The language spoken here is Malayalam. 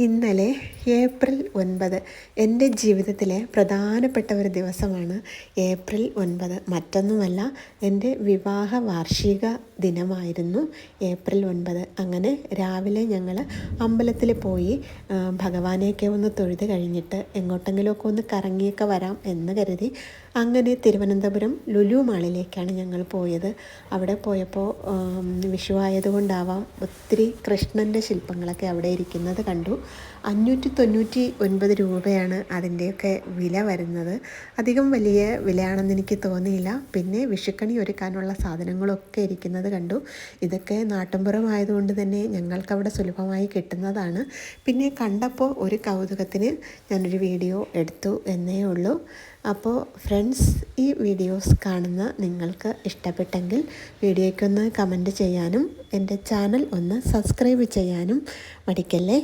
ഇന്നലെ ഏപ്രിൽ 9 എൻ്റെ ജീവിതത്തിലെ പ്രധാനപ്പെട്ട ഒരു ദിവസമാണ് ഏപ്രിൽ 9. മറ്റൊന്നുമല്ല, എൻ്റെ വിവാഹ വാർഷിക ദിനമായിരുന്നു ഏപ്രിൽ 9. അങ്ങനെ രാവിലെ ഞങ്ങൾ അമ്പലത്തിൽ പോയി ഭഗവാനെയൊക്കെ ഒന്ന് തൊഴുത് കഴിഞ്ഞിട്ട് എങ്ങോട്ടെങ്കിലുമൊക്കെ ഒന്ന് കറങ്ങിയൊക്കെ വരാം എന്ന് കരുതി അങ്ങനെ തിരുവനന്തപുരം ലുലു മാളിലേക്കാണ് ഞങ്ങൾ പോയത്. അവിടെ പോയപ്പോൾ വിഷു ആയതുകൊണ്ടാവാം ഒത്തിരി കൃഷ്ണൻ്റെ ശില്പങ്ങളൊക്കെ അവിടെ ഇരിക്കുന്നത് കണ്ടു. 599 രൂപയാണ് അതിൻ്റെയൊക്കെ വില വരുന്നത്. അധികം വലിയ വിലയാണെന്ന് എനിക്ക് തോന്നിയില്ല. പിന്നെ വിഷുക്കണി ഒരുക്കാനുള്ള സാധനങ്ങളൊക്കെ ഇരിക്കുന്നത് കണ്ടു. ഇതൊക്കെ നാട്ടിൻപുറമായതുകൊണ്ട് തന്നെ ഞങ്ങൾക്കവിടെ സുലഭമായി കിട്ടുന്നതാണ്. പിന്നെ കണ്ടപ്പോൾ ഒരു കൗതുകത്തിന് ഞാനൊരു വീഡിയോ എടുത്തു എന്നേ ഉള്ളൂ. അപ്പോൾ ഫ്രണ്ട്സ്, ഈ വീഡിയോസ് കാണുന്ന നിങ്ങൾക്ക് ഇഷ്ടപ്പെട്ടെങ്കിൽ വീഡിയോയ്ക്കൊന്ന് കമൻറ്റ് ചെയ്യാനും എൻ്റെ ചാനൽ ഒന്ന് സബ്സ്ക്രൈബ് ചെയ്യാനും മടിക്കല്ലേ.